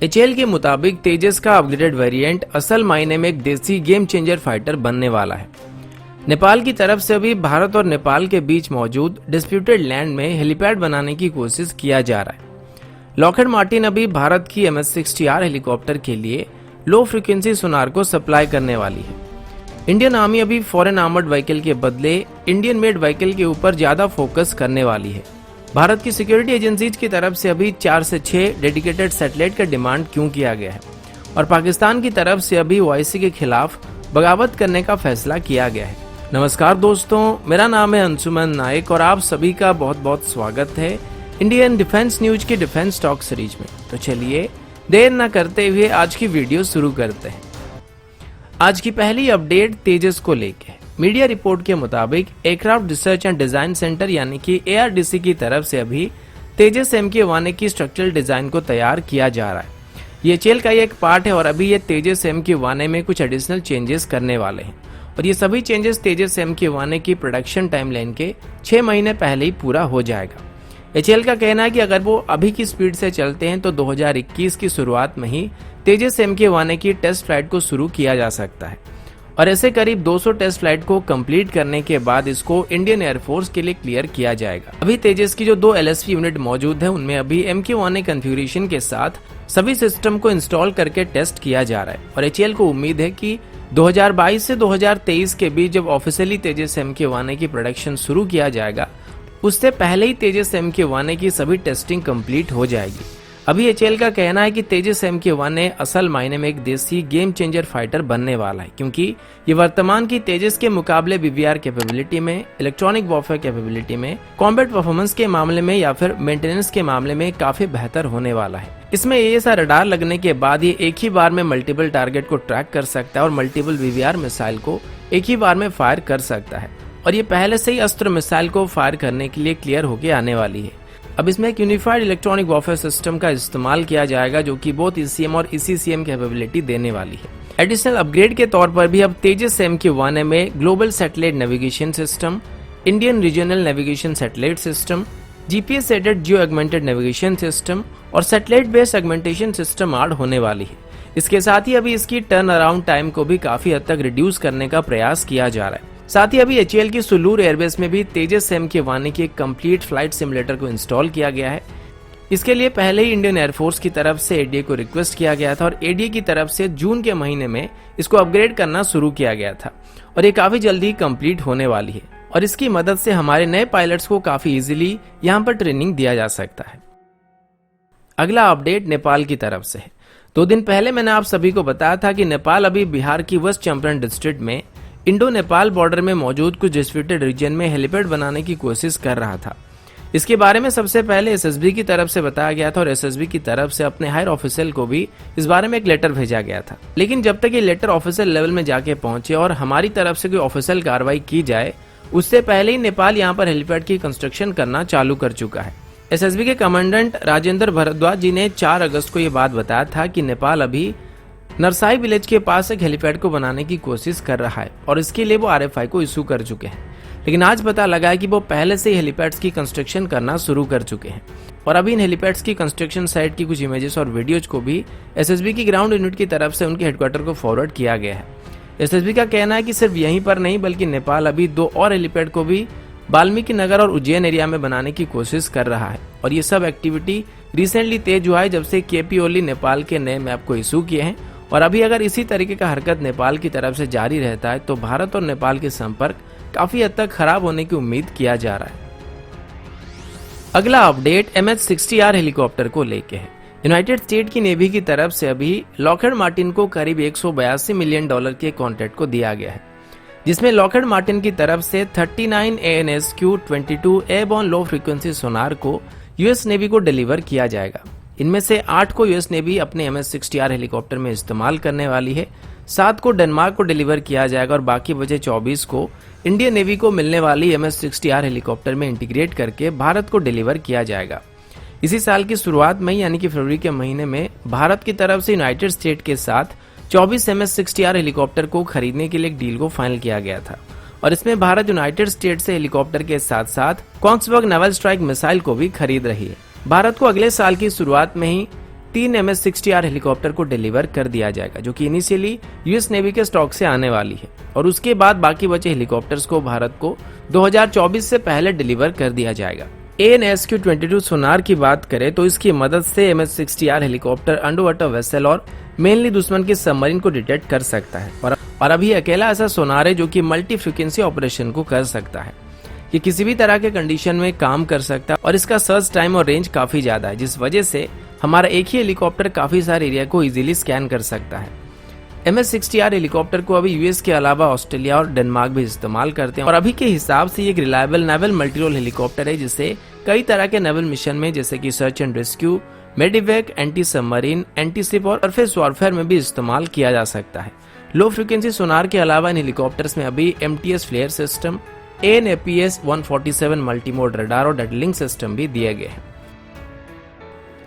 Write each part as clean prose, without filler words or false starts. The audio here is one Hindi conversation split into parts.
एचएएल के मुताबिक तेजस का अपग्रेडेड वेरिएंट असल मायने में एक देसी गेम चेंजर फाइटर बनने वाला है। नेपाल की तरफ से अभी भारत और नेपाल के बीच मौजूद डिस्प्यूटेड लैंड में हेलीपैड बनाने की कोशिश किया जा रहा है। लॉकहीड मार्टिन अभी भारत की MS-60R हेलीकॉप्टर के लिए लो फ्रीक्वेंसी सोनार को सप्लाई करने वाली है। इंडियन आर्मी अभी फॉरेन आर्मर्ड व्हीकल के बदले इंडियन मेड व्हीकल के ऊपर ज्यादा फोकस करने वाली है। भारत की सिक्योरिटी एजेंसीज की तरफ से अभी 4 से 6 डेडिकेटेड सैटेलाइट का डिमांड क्यों किया गया है और पाकिस्तान की तरफ से अभी OIC के खिलाफ बगावत करने का फैसला किया गया है। नमस्कार दोस्तों, मेरा नाम है अंशुमन नायक और आप सभी का बहुत बहुत स्वागत है इंडियन डिफेंस न्यूज की डिफेंस टॉक सीरीज में। तो चलिए देर न करते हुए आज की वीडियो शुरू करते हैं। आज की पहली अपडेट तेजस को लेके। मीडिया रिपोर्ट के मुताबिक aircraft research and design centre यानी कि ARDC की तरफ से अभी तेजस MK-1A की स्ट्रक्चरल डिजाइन को तैयार किया जा रहा है। ये एचएएल का एक पार्ट है और अभी ये तेजस MK-1A में कुछ एडिशनल चेंजेस करने वाले हैं और ये सभी चेंजेस तेजस MK-1A की प्रोडक्शन टाइमलाइन के 6 महीने पहले ही पूरा हो जाएगा। एचएएल का कहना है कि अगर वो अभी की स्पीड से चलते हैं तो 2021 की शुरुआत में ही तेजस MK-1A की टेस्ट फ्लाइट को शुरू किया जा सकता है और ऐसे करीब 200 टेस्ट फ्लाइट को कंप्लीट करने के बाद इसको इंडियन एयरफोर्स के लिए क्लियर किया जाएगा। अभी तेजस की जो 2 LSV यूनिट मौजूद है उनमें अभी MK-1A कॉन्फ़िगरेशन के साथ सभी सिस्टम को इंस्टॉल करके टेस्ट किया जा रहा है और एचएएल को उम्मीद है कि 2022 से 2023 के बीच जब ऑफिशियली तेजस MK-1A की प्रोडक्शन शुरू किया जाएगा उससे पहले ही तेजस MK-1A की सभी टेस्टिंग कंप्लीट हो जाएगी। अभी एचएएल का कहना है कि तेजस MK-1A असल मायने में एक देसी गेम चेंजर फाइटर बनने वाला है क्योंकि ये वर्तमान की तेजस के मुकाबले BVR कैपेबिलिटी में, इलेक्ट्रॉनिक वॉरफेयर कैपेबिलिटी में, कॉम्बैट परफॉर्मेंस के मामले में या फिर मेंटेनेंस के मामले में काफी बेहतर होने वाला है। इसमें AESA रडार लगने के बाद ये एक ही बार में मल्टीपल टारगेट को ट्रैक कर सकता है और मल्टीपल BVR मिसाइल को एक ही बार में फायर कर सकता है और ये पहले से ही अस्त्र मिसाइल को फायर करने के लिए क्लियर होके आने वाली है। अब इसमें एक यूनिफाइड इलेक्ट्रॉनिक वॉरफेयर सिस्टम का इस्तेमाल किया जाएगा जो कि बोथ ECM और ECCM कैपेबिलिटी देने वाली है। एडिशनल अपग्रेड के तौर पर भी अब तेजस MK-1A में global satellite navigation system, Indian regional navigation satellite system, GPS aided geo augmented navigation system और satellite based augmentation system add होने वाली है। इसके साथ ही अभी इसकी टर्न अराउंड टाइम को भी काफी हद तक रिड्यूस करने का प्रयास किया जा रहा है। साथ ही अभी एचएएल की सुलूर एयरबेस में भी तेजस MK-1A की एक कंप्लीट फ्लाइट सिमुलेटर को इंस्टॉल किया गया है। इसके लिए पहले ही इंडियन एयरफोर्स की तरफ से ADA को रिक्वेस्ट किया गया था और ADA की तरफ से जून के महीने में इसको अपग्रेड करना शुरू किया गया था और ये काफी जल्दी कंप्लीट होने वाली है और इसकी मदद से हमारे नए पायलट्स को काफी इजीली यहाँ पर ट्रेनिंग दिया जा सकता है। अगला अपडेट नेपाल की तरफ से है। 2 दिन पहले मैंने आप सभी को बताया था कि नेपाल अभी बिहार की वेस्ट चंपारण डिस्ट्रिक्ट में इंडो नेपाल बॉर्डर में मौजूद कुछ डिस्प्यूटेड रीजन में हेलीपैड बनाने की कोशिश कर रहा था। इसके बारे में सबसे पहले SSB की तरफ से बताया गया था और SSB की तरफ से अपने हायर ऑफिसर को भी इस बारे में एक लेटर भेजा गया था। लेकिन जब तक ये लेटर ऑफिसर लेवल में जाके पहुंचे और हमारी तरफ से कोई ऑफिशियल कार्रवाई की जाए उससे पहले ही नेपाल यहाँ पर हेलीपैड की कंस्ट्रक्शन करना चालू कर चुका है। SSB के कमांडेंट राजेंद्र भरद्वाज जी ने 4 अगस्त को ये बात बताया था कि नेपाल अभी नरसाई विलेज के पास एक हेलीपैड को बनाने की कोशिश कर रहा है और इसके लिए वो RFI को इशू कर चुके हैं। लेकिन आज पता लगा है कि वो पहले से ही हेलीपैड्स की कंस्ट्रक्शन करना शुरू कर चुके हैं और अभी इन हेलीपैड्स की कंस्ट्रक्शन साइट की कुछ इमेजेस और वीडियोज को भी SSB की ग्राउंड यूनिट की तरफ से उनके हेडक्वार्टर को फॉरवर्ड किया गया है। SSB का कहना है कि सिर्फ यहीं पर नहीं बल्कि नेपाल अभी 2 और हेलीपैड को भी वाल्मीकि नगर और उज्जैन एरिया में बनाने की कोशिश कर रहा है और ये सब एक्टिविटी रिसेंटली तेज हुआ है जब से KP ओली नेपाल के नए मैप को इशू किए हैं और अभी अगर इसी तरीके का हरकत नेपाल की तरफ से जारी रहता है तो भारत और नेपाल के संपर्क काफी हद तक खराब होने की उम्मीद किया जा रहा है। अगला अपडेट MS-60R हेलीकॉप्टर को लेके है। यूनाइटेड स्टेट की नेवी की तरफ से अभी लॉकहीड मार्टिन को करीब $182 मिलियन के कॉन्ट्रैक्ट को दिया गया है जिसमें लॉकहीड मार्टिन की तरफ से 39 AN/SQ-22 एयरबॉर्न लो फ्रीक्वेंसी सोनार को US नेवी को डिलीवर किया जाएगा। इनमें से 8 को US नेवी अपने MS-60R हेलीकॉप्टर में इस्तेमाल करने वाली है, 7 को डेनमार्क को डिलीवर किया जाएगा और बाकी बचे 24 को इंडियन नेवी को मिलने वाली MS-60R हेलीकॉप्टर में इंटीग्रेट करके भारत को डिलीवर किया जाएगा। इसी साल की शुरुआत में यानी कि फरवरी के महीने में भारत की तरफ से यूनाइटेड स्टेट के साथ 24 MS-60R हेलीकॉप्टर को खरीदने के लिए एक डील को फाइनल किया गया था और इसमें भारत यूनाइटेड स्टेट से हेलीकॉप्टर के साथ साथ कोंग्सबर्ग नेवल स्ट्राइक मिसाइल को भी खरीद रही है। भारत को अगले साल की शुरुआत में ही 3 MS-60R हेलीकॉप्टर को डिलीवर कर दिया जाएगा, जो कि इनिशियली यूएस नेवी के स्टॉक से आने वाली है, और उसके बाद बाकी बचे हेलीकॉप्टर्स को भारत को 2024 से पहले डिलीवर कर दिया जाएगा। AN/SQ-22 सोनार की बात करें तो इसकी मदद से MS-60R helicopter under water vessel और मेनली दुश्मन की सबमरीन को डिटेक्ट कर सकता है, और अभी अकेला ऐसा सोनार है जो कि मल्टी फ्रीक्वेंसी ऑपरेशन को कर सकता है। ये किसी भी तरह के कंडीशन में काम कर सकता है, और इसका सर्च टाइम और रेंज काफी ज्यादा है, जिस वजह से हमारा एक ही हेलीकॉप्टर काफी सारे एरिया को इजीली स्कैन कर सकता है। MS-60R हेलीकॉप्टर को अभी यूएस के अलावा ऑस्ट्रेलिया और डेनमार्क भी इस्तेमाल करते हैं, और अभी के हिसाब से ये एक रिलायबल नेवल मल्टीरोल हेलीकॉप्टर है, जिसे कई तरह के नेवल मिशन में जैसे कि search and rescue, medevac, anti submarine, anti ship और सरफेस वॉरफेयर में भी इस्तेमाल किया जा सकता है। लो फ्रीक्वेंसी सोनार के अलावा इन हेलीकॉप्टर्स में अभी MTS flare system, AN/APS-147 multimode radar और डेडलिंग सिस्टम भी दिए गए हैं।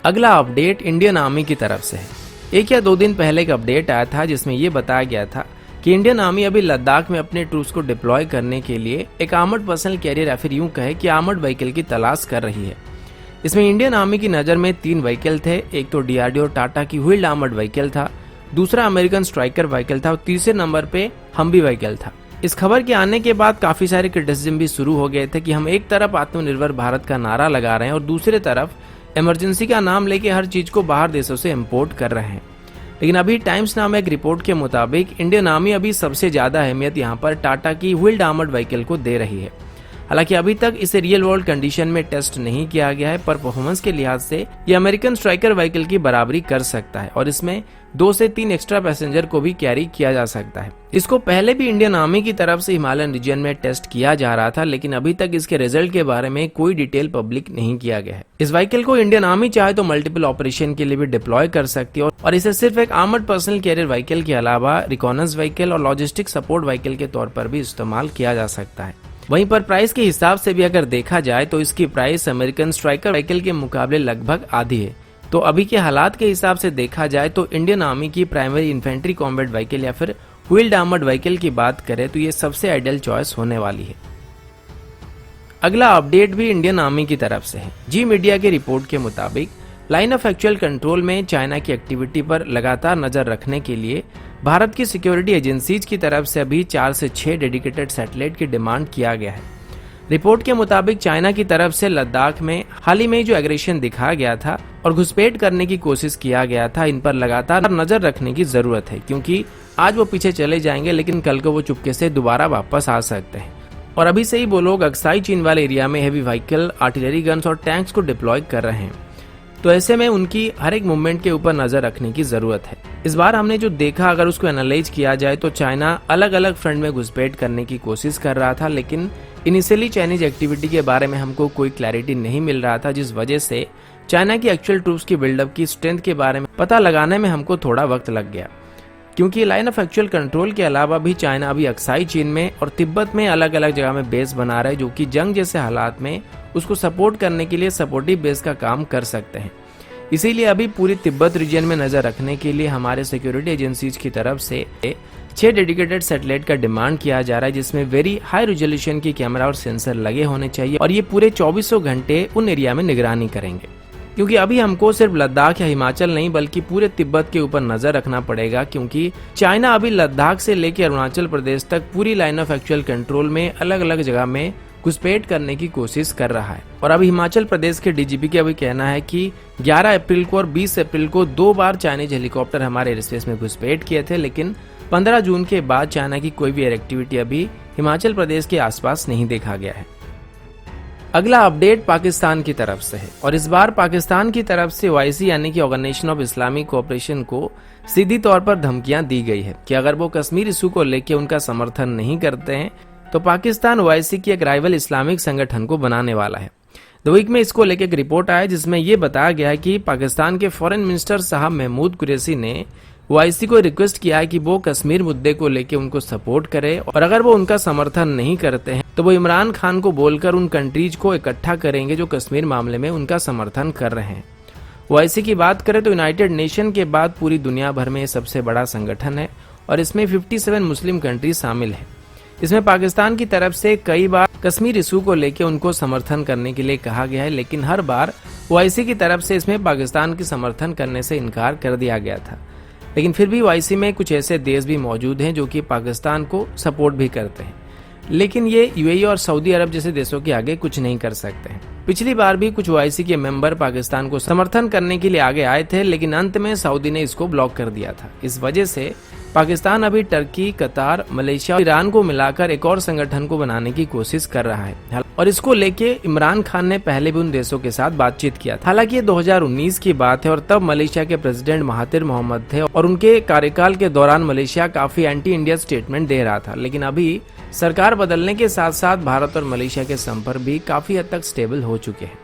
अगला अपडेट इंडियन आर्मी की तरफ से है। 1 या 2 दिन पहले एक अपडेट आया था जिसमें यह बताया गया था कि इंडियन आर्मी अभी लद्दाख में अपने ट्रूप्स को डिप्लॉय करने के लिए एक आर्मर्ड पर्सनल कैरियर या फिर यूं कहे कि आर्मर्ड व्हीकल की तलाश कर रही है। इसमें इंडियन आर्मी की नजर में 3 व्हीकल थे। एक तो DRDO और टाटा की व्हील्ड आर्मर्ड व्हीकल था, दूसरा अमेरिकन स्ट्राइकर व्हीकल था और तीसरे नंबर पे हम्बी व्हीकल था। इस खबर के आने के बाद काफी सारे क्रिटिसिज्म भी शुरू हो गए थे कि हम एक तरफ आत्मनिर्भर भारत का नारा लगा रहे हैं और दूसरी तरफ इमरजेंसी का नाम लेके हर चीज को बाहर देशों से इंपोर्ट कर रहे हैं। लेकिन अभी टाइम्स नामक एक रिपोर्ट के मुताबिक इंडियन आर्मी अभी सबसे ज्यादा अहमियत यहाँ पर टाटा की व्हील्ड आर्मर्ड व्हीकल को दे रही है। हालांकि अभी तक इसे रियल वर्ल्ड कंडीशन में टेस्ट नहीं किया गया है, पर परफॉर्मेंस के लिहाज से ये अमेरिकन स्ट्राइकर व्हीकल की बराबरी कर सकता है और इसमें 2 से 3 एक्स्ट्रा पैसेंजर को भी कैरी किया जा सकता है। इसको पहले भी इंडियन आर्मी की तरफ से हिमालयन रीजन में टेस्ट किया जा रहा था, लेकिन अभी तक इसके रिजल्ट के बारे में कोई डिटेल पब्लिक नहीं किया गया है। इस व्हीकल को इंडियन आर्मी चाहे तो मल्टीपल ऑपरेशन के लिए भी डिप्लॉय कर सकती है और इसे सिर्फ एक आर्मर्ड पर्सनल कैरियर व्हीकल के अलावा रिकॉनेंस व्हीकल और लॉजिस्टिक सपोर्ट व्हीकल के तौर पर भी इस्तेमाल किया जा सकता है। वहीं पर प्राइस के हिसाब से भी अगर देखा जाए तो इसकी प्राइस अमेरिकन स्ट्राइकर व्हीकल के मुकाबले लगभग आधी है। तो अभी के हालात के हिसाब से देखा जाए तो इंडियन आर्मी की प्राइमरी इन्फेंट्री कॉम्बैट व्हीकल या फिर व्हील्ड आर्मर्ड व्हीकल की बात करें तो ये सबसे आइडियल चॉइस होने वाली है। अगला अपडेट भी इंडियन आर्मी की तरफ से है। जी मीडिया की रिपोर्ट के मुताबिक लाइन ऑफ एक्चुअल कंट्रोल में चाइना की एक्टिविटी पर लगातार नजर रखने के लिए भारत की सिक्योरिटी एजेंसीज की तरफ से अभी 4 से 6 डेडिकेटेड सैटेलाइट की डिमांड किया गया है। रिपोर्ट के मुताबिक चाइना की तरफ से लद्दाख में हाल ही में जो एग्रेशन दिखाया गया था और घुसपैठ करने की कोशिश किया गया था, इन पर लगातार नजर रखने की जरूरत है, क्योंकि आज वो पीछे चले जाएंगे लेकिन कल को वो चुपके से दोबारा वापस आ सकते हैं। और अभी से ही वो लोग अक्साई चीन वाले एरिया में हैवी व्हीकल, आर्टिलरी गन्स और टैंक्स को डिप्लॉय कर रहे हैं। तो ऐसे में उनकी हर एक मूवमेंट के ऊपर नजर रखने की जरूरत है। इस बार हमने जो देखा, अगर उसको एनालाइज किया जाए तो चाइना अलग अलग फ्रंट में घुसपैठ करने की कोशिश कर रहा था, लेकिन इनिशियली चाइनीज एक्टिविटी के बारे में हमको कोई क्लैरिटी नहीं मिल रहा था, जिस वजह से चाइना की एक्चुअल ट्रूप्स की बिल्डअप की स्ट्रेंथ के बारे में पता लगाने में हमको थोड़ा वक्त लग गया। क्योंकि लाइन ऑफ एक्चुअल कंट्रोल के अलावा भी चाइना अभी अक्साई चीन में और तिब्बत में अलग अलग जगह में बेस बना रहा है, जो कि जंग जैसे हालात में उसको सपोर्ट करने के लिए सपोर्टिव बेस का काम कर सकते हैं। इसीलिए अभी पूरी तिब्बत रीजन में नजर रखने के लिए हमारे सिक्योरिटी एजेंसीज की तरफ से 6 डेडिकेटेड सैटेलाइट का डिमांड किया जा रहा है, जिसमें वेरी हाई रेजोल्यूशन की कैमरा और सेंसर लगे होने चाहिए और ये पूरे 2400 घंटे उन एरिया में निगरानी करेंगे। क्योंकि अभी हमको सिर्फ लद्दाख या हिमाचल नहीं बल्कि पूरे तिब्बत के ऊपर नजर रखना पड़ेगा, क्योंकि चाइना अभी लद्दाख से लेकर अरुणाचल प्रदेश तक पूरी लाइन ऑफ एक्चुअल कंट्रोल में अलग अलग जगह में घुसपैठ करने की कोशिश कर रहा है। और अभी हिमाचल प्रदेश के डीजीपी का भी कहना है कि 11 अप्रैल को और 20 अप्रैल को 2 बार चाइनीज हेलीकॉप्टर हमारे एयर स्पेस में घुसपैठ किए थे, लेकिन 15 जून के बाद चाइना की कोई भी एयर एक्टिविटी अभी हिमाचल प्रदेश के आसपास नहीं देखा गया है। अगला अपडेट पाकिस्तान की तरफ से है और इस बार पाकिस्तान की तरफ से OIC यानी कि ऑर्गेनाइजेशन ऑफ इस्लामिक कोऑपरेशन को सीधी तौर पर धमकियां दी गई है कि अगर वो कश्मीर इशू को लेकर उनका समर्थन नहीं करते हैं तो पाकिस्तान OIC की एक राइवल इस्लामिक संगठन को बनाने वाला है। द वीक में इसको लेकर एक रिपोर्ट आया जिसमें यह बताया गया है कि पाकिस्तान के फॉरेन मिनिस्टर साहब महमूद कुरैशी ने OIC को रिक्वेस्ट किया है कि वो कश्मीर मुद्दे को लेकर उनको सपोर्ट करे और अगर वो उनका समर्थन नहीं करते हैं तो वो इमरान खान को बोलकर उन कंट्रीज को इकट्ठा करेंगे जो कश्मीर मामले में उनका समर्थन कर रहे हैं। OIC की बात करें तो यूनाइटेड नेशन के बाद पूरी दुनिया भर में सबसे बड़ा संगठन है और इसमें 57 मुस्लिम कंट्री शामिल है। इसमें पाकिस्तान की तरफ से कई बार कश्मीर इशू को लेकर उनको समर्थन करने के लिए कहा गया है, लेकिन हर बार ओआईसी की तरफ से इसमें पाकिस्तान की समर्थन करने से इनकार कर दिया गया था, लेकिन फिर भी ओआईसी में कुछ ऐसे देश भी मौजूद हैं जो कि पाकिस्तान को सपोर्ट भी करते हैं, लेकिन ये यूएई और सऊदी अरब जैसे देशों के आगे कुछ नहीं कर सकते हैं। पिछली बार भी कुछ ओआईसी के मेंबर पाकिस्तान को समर्थन करने के लिए आगे आए थे, लेकिन अंत में सऊदी ने इसको ब्लॉक कर दिया था। इस वजह से पाकिस्तान अभी टर्की, कतार, मलेशिया और ईरान को मिलाकर एक और संगठन को बनाने की कोशिश कर रहा है, और इसको लेके इमरान खान ने पहले भी उन देशों के साथ बातचीत किया था। हालांकि ये 2019 की बात है और तब मलेशिया के प्रेसिडेंट महातिर मोहम्मद थे और उनके कार्यकाल के दौरान मलेशिया काफी एंटी इंडिया स्टेटमेंट दे रहा था, लेकिन अभी सरकार बदलने के साथ साथ भारत और मलेशिया के संपर्क भी काफी हद तक स्टेबल हो चुके हैं।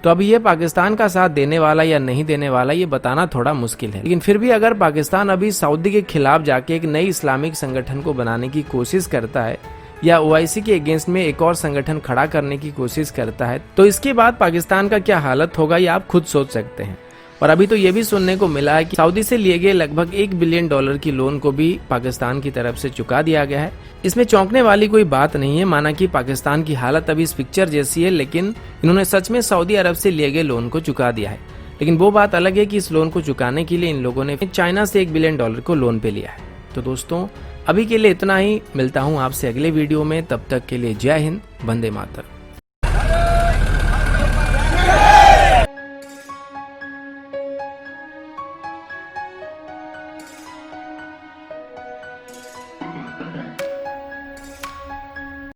तो अभी ये पाकिस्तान का साथ देने वाला या नहीं देने वाला ये बताना थोड़ा मुश्किल है, लेकिन फिर भी अगर पाकिस्तान अभी सऊदी के खिलाफ जाके एक नई इस्लामिक संगठन को बनाने की कोशिश करता है या ओआईसी के अगेंस्ट में एक और संगठन खड़ा करने की कोशिश करता है, तो इसके बाद पाकिस्तान का क्या हालत होगा ये आप खुद सोच सकते हैं। और अभी तो ये भी सुनने को मिला है कि सऊदी से लिए गए लगभग $1 बिलियन की लोन को भी पाकिस्तान की तरफ से चुका दिया गया है। इसमें चौंकने वाली कोई बात नहीं है, माना कि पाकिस्तान की हालत अभी इस पिक्चर जैसी है, लेकिन इन्होंने सच में सऊदी अरब से लिए गए लोन को चुका दिया है। लेकिन वो बात अलग है कि इस लोन को चुकाने के लिए इन लोगों ने चाइना से $1 बिलियन को लोन पे लिया है। तो दोस्तों अभी के लिए इतना ही, मिलता हूँ आपसे अगले वीडियो में, तब तक के लिए जय हिंद, वंदे मातरम।